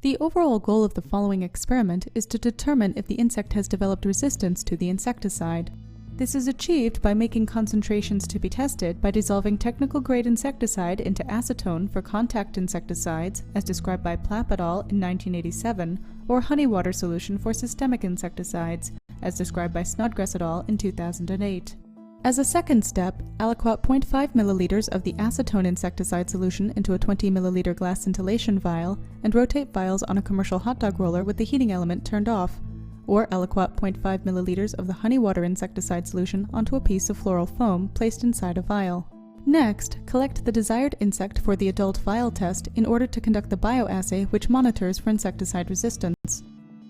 The overall goal of the following experiment is to determine if the insect has developed resistance to the insecticide. This is achieved by making concentrations to be tested by dissolving technical-grade insecticide into acetone for contact insecticides, as described by Plapp et al. In 1987, or honey water solution for systemic insecticides, as described by Snodgrass et al. In 2008. As a second step, aliquot 0.5 milliliters of the acetone insecticide solution into a 20 milliliter glass scintillation vial and rotate vials on a commercial hot dog roller with the heating element turned off, or aliquot 0.5 milliliters of the honey water insecticide solution onto a piece of floral foam placed inside a vial. Next, collect the desired insect for the adult vial test in order to conduct the bioassay which monitors for insecticide resistance.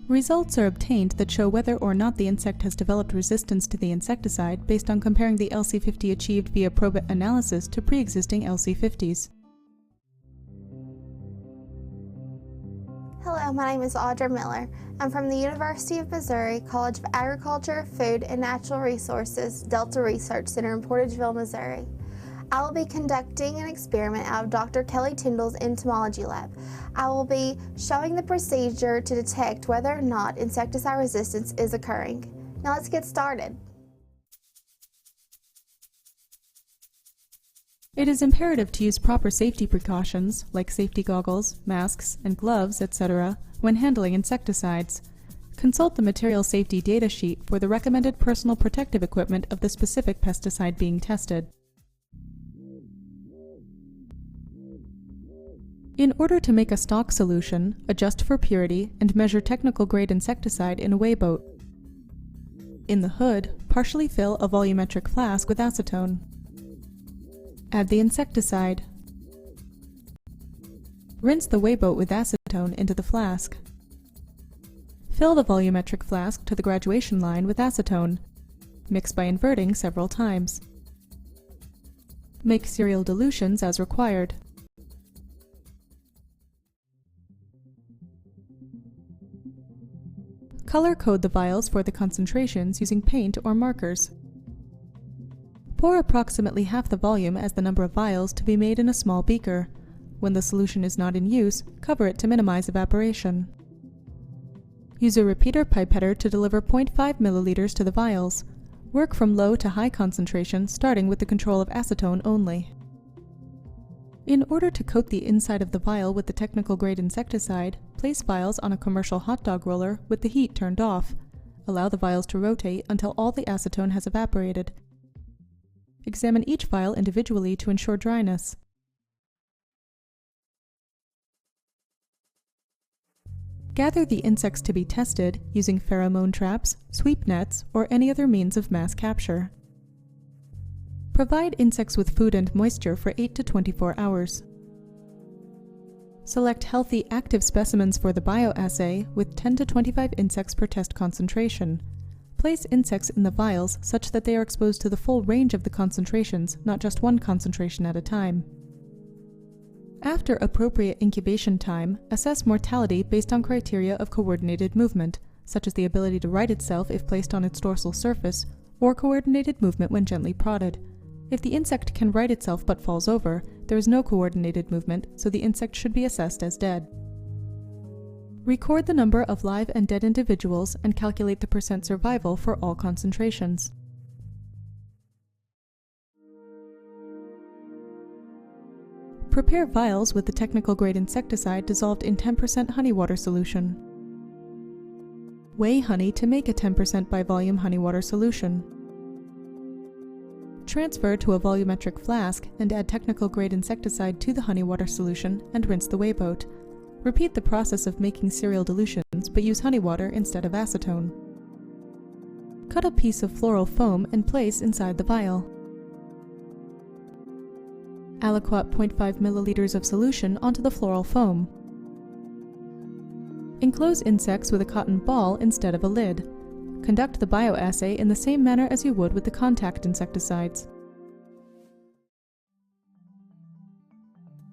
Results are obtained that show whether or not the insect has developed resistance to the insecticide based on comparing the LC50 achieved via probit analysis to pre-existing LC50s. Hello, my name is Audra Miller. I'm from the University of Missouri College of Agriculture, Food, and Natural Resources Delta Research Center in Portageville, Missouri. I will be conducting an experiment out of Dr. Kelly Tyndall's entomology lab. I will be showing the procedure to detect whether or not insecticide resistance is occurring. Now let's get started. It is imperative to use proper safety precautions, like safety goggles, masks, and gloves, etc., when handling insecticides. Consult the material safety data sheet for the recommended personal protective equipment of the specific pesticide being tested. In order to make a stock solution, adjust for purity and measure technical grade insecticide in a weigh boat. In the hood, partially fill a volumetric flask with acetone. Add the insecticide. Rinse the weigh boat with acetone into the flask. Fill the volumetric flask to the graduation line with acetone. Mix by inverting several times. Make serial dilutions as required. Color code the vials for the concentrations using paint or markers. Pour approximately half the volume as the number of vials to be made in a small beaker. When the solution is not in use, cover it to minimize evaporation. Use a repeater pipetter to deliver 0.5 milliliters to the vials. Work from low to high concentration, starting with the control of acetone only. In order to coat the inside of the vial with the technical grade insecticide, place vials on a commercial hot dog roller with the heat turned off. Allow the vials to rotate until all the acetone has evaporated. Examine each vial individually to ensure dryness. Gather the insects to be tested using pheromone traps, sweep nets, or any other means of mass capture. Provide insects with food and moisture for 8 to 24 hours. Select healthy, active specimens for the bioassay with 10 to 25 insects per test concentration. Place insects in the vials such that they are exposed to the full range of the concentrations, not just one concentration at a time. After appropriate incubation time, assess mortality based on criteria of coordinated movement, such as the ability to right itself if placed on its dorsal surface, or coordinated movement when gently prodded. If the insect can right itself but falls over, there is no coordinated movement, so the insect should be assessed as dead. Record the number of live and dead individuals and calculate the % survival for all concentrations. Prepare vials with the technical grade insecticide dissolved in 10% honey water solution. Weigh honey to make a 10% by volume honey water solution. Transfer to a volumetric flask and add technical grade insecticide to the honey water solution and rinse the weigh boat. Repeat the process of making serial dilutions, but use honey water instead of acetone. Cut a piece of floral foam and place inside the vial. Aliquot 0.5 milliliters of solution onto the floral foam. Enclose insects with a cotton ball instead of a lid. Conduct the bioassay in the same manner as you would with the contact insecticides.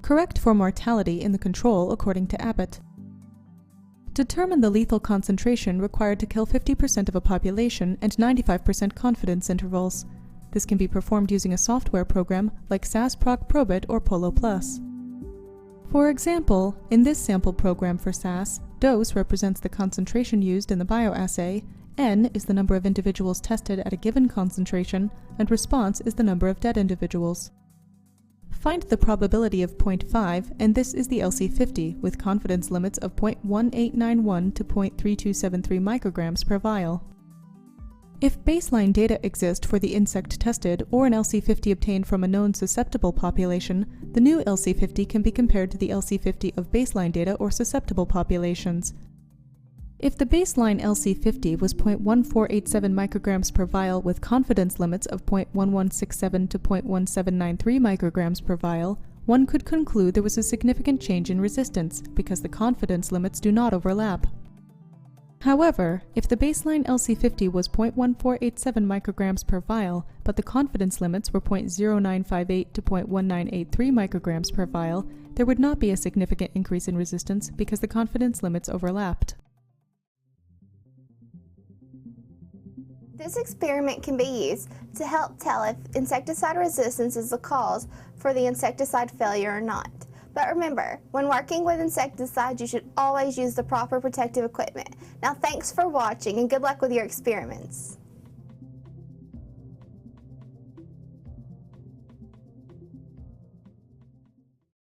Correct for mortality in the control according to Abbott. Determine the lethal concentration required to kill 50% of a population and 95% confidence intervals. This can be performed using a software program like SAS Proc Probit or Polo Plus. For example, in this sample program for SAS, dose represents the concentration used in the bioassay, N is the number of individuals tested at a given concentration, and response is the number of dead individuals. Find the probability of 0.5, and this is the LC50 with confidence limits of 0.1891 to 0.3273 micrograms per vial. If baseline data exist for the insect tested or an LC50 obtained from a known susceptible population, the new LC50 can be compared to the LC50 of baseline data or susceptible populations. If the baseline LC50 was 0.1487 micrograms per vial with confidence limits of 0.1167 to 0.1793 micrograms per vial, one could conclude there was a significant change in resistance because the confidence limits do not overlap. However, if the baseline LC50 was 0.1487 micrograms per vial, but the confidence limits were 0.0958 to 0.1983 micrograms per vial, there would not be a significant increase in resistance because the confidence limits overlapped. This experiment can be used to help tell if insecticide resistance is the cause for the insecticide failure or not. But remember, when working with insecticides, you should always use the proper protective equipment. Now, thanks for watching and good luck with your experiments.